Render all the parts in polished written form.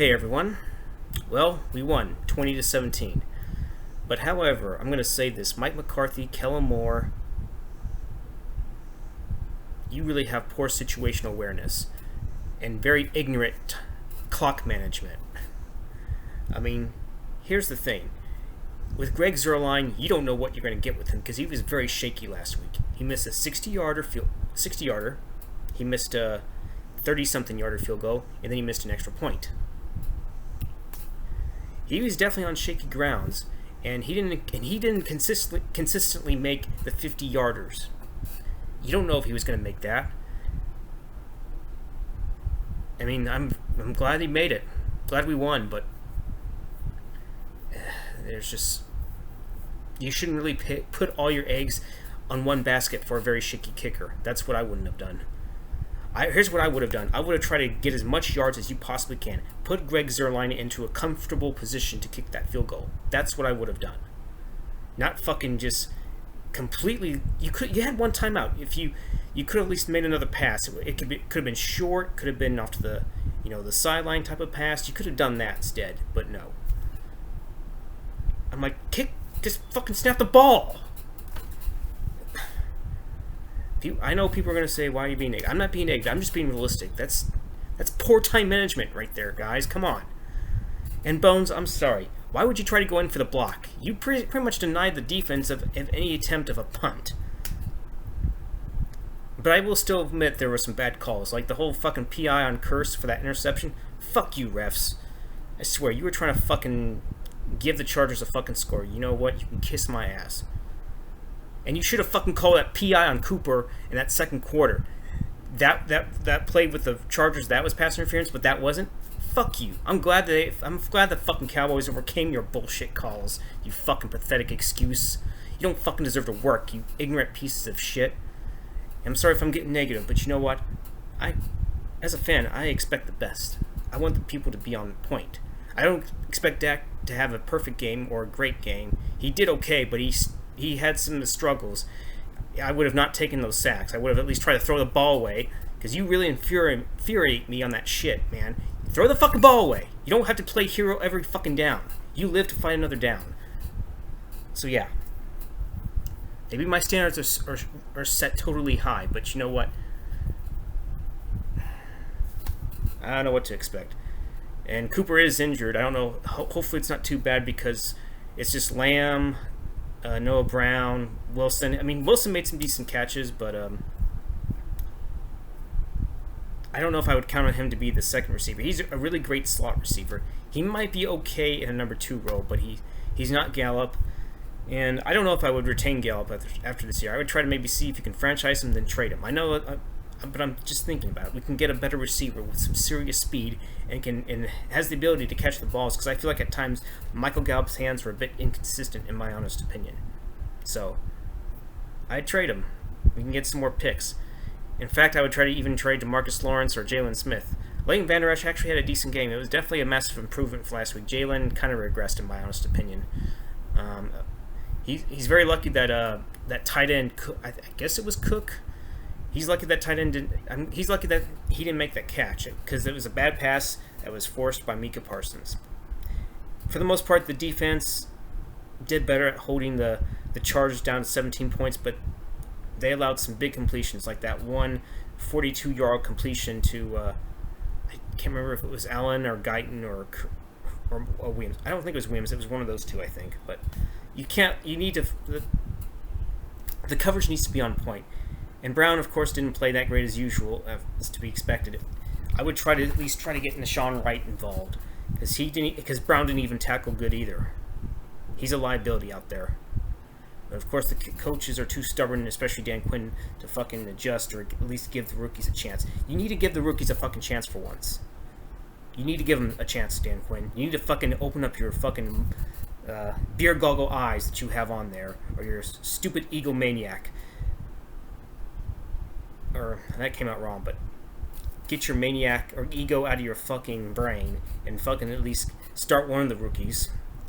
Hey everyone. Well, we won 20-17. But however, I'm going to say this. Mike McCarthy, Kellen Moore, you really have poor situational awareness and very ignorant clock management. I mean, here's the thing. With Greg Zuerlin, you don't know what you're going to get with him because he was very shaky last week. He missed a 60-yarder. He missed a 30-something yarder field goal, and then he missed an extra point. He was definitely on shaky grounds, and he didn't consistently make the 50-yarders. You don't know if he was going to make that. I mean, I'm glad he made it. Glad we won, but there's just, you shouldn't really put all your eggs on one basket for a very shaky kicker. That's what I wouldn't have done. Here's what I would have done. I would have tried to get as much yards as you possibly can. Put Greg Zuerlin into a comfortable position to kick that field goal. That's what I would have done. Not fucking just completely. You had one timeout. If you could have at least made another pass. It could have been short. Could have been off to the sideline type of pass. You could have done that instead. But no. I'm like, just fucking snap the ball. I know people are going to say, why are you being egged? I'm not being egged. I'm just being realistic. That's poor time management right there, guys. Come on. And Bones, I'm sorry. Why would you try to go in for the block? You pretty much denied the defense of any attempt of a punt. But I will still admit there were some bad calls. Like the whole fucking PI on Curse for that interception. Fuck you, refs. I swear, you were trying to fucking give the Chargers a fucking score. You know what? You can kiss my ass. And you should have fucking called that PI on Cooper in that second quarter. That play with the Chargers, that was pass interference, but that wasn't. Fuck you. I'm glad the fucking Cowboys overcame your bullshit calls. You fucking pathetic excuse. You don't fucking deserve to work, you ignorant pieces of shit. I'm sorry if I'm getting negative, but you know what? As a fan, I expect the best. I want the people to be on point. I don't expect Dak to have a perfect game or a great game. He did okay, but he had some of the struggles. I would have not taken those sacks. I would have at least tried to throw the ball away, because you really infuriate me on that shit, man. Throw the fucking ball away. You don't have to play hero every fucking down. You live to fight another down. So yeah. Maybe my standards are set totally high, but you know what? I don't know what to expect. And Cooper is injured. I don't know. Hopefully it's not too bad because it's just Lamb, Noah Brown, Wilson. I mean, Wilson made some decent catches, but I don't know if I would count on him to be the second receiver. He's a really great slot receiver. He might be okay in a number 2 role, but he's not Gallup. And I don't know if I would retain Gallup after this year. I would try to maybe see if you can franchise him, then trade him. I know, but I'm just thinking about it. We can get a better receiver with some serious speed and has the ability to catch the balls, because I feel like at times Michael Gallup's hands were a bit inconsistent, in my honest opinion. So I'd trade him. We can get some more picks. In fact, I would try to even trade DeMarcus Lawrence or Jalen Smith. Leighton Vander Esch actually had a decent game. It was definitely a massive improvement from last week. Jalen kind of regressed, in my honest opinion. He's very lucky that that tight end, I guess it was Cook. He's lucky that tight end didn't. He's lucky that he didn't make that catch, because it was a bad pass that was forced by Micah Parsons. For the most part, the defense did better at holding the Chargers down to 17 points, but they allowed some big completions, like that one 42-yard completion to I can't remember if it was Allen or Guyton or Williams. I don't think it was Williams. It was one of those two, I think. But you need to. The coverage needs to be on point. And Brown, of course, didn't play that great as usual, as to be expected. I would try to at least try to get Nashawn Wright involved, because Brown didn't even tackle good either. He's a liability out there. But of course, the coaches are too stubborn, especially Dan Quinn, to fucking adjust or at least give the rookies a chance. You need to give the rookies a fucking chance for once. You need to give them a chance, Dan Quinn. You need to fucking open up your fucking beer goggle eyes that you have on there, or your stupid egomaniac. Or that came out wrong, but get your maniac or ego out of your fucking brain and fucking at least start one of the rookies.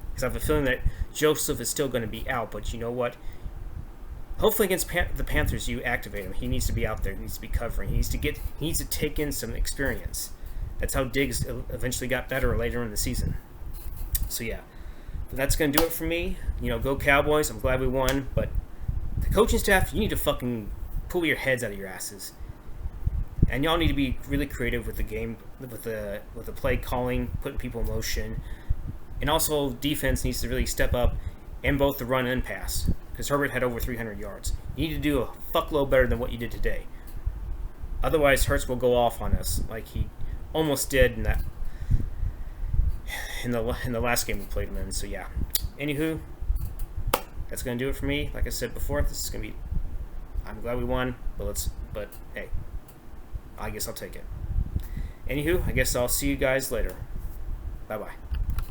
Because I have a feeling that Joseph is still going to be out, but you know what? Hopefully against the Panthers, you activate him. He needs to be out there. He needs to be covering. He needs to take in some experience. That's how Diggs eventually got better later in the season. So yeah, that's gonna do it for me. Go Cowboys. I'm glad we won, but the coaching staff, you need to fucking pull your heads out of your asses, and y'all need to be really creative with the game, with the play calling, putting people in motion, and also defense needs to really step up in both the run and pass, because Herbert had over 300 yards. You need to do a fuckload better than what you did today. Otherwise, Hurts will go off on us like he almost did in the last game we played him in. So yeah. Anywho, that's gonna do it for me. Like I said before, this is gonna be. I'm glad we won, but hey, I guess I'll take it. Anywho, I guess I'll see you guys later. Bye bye.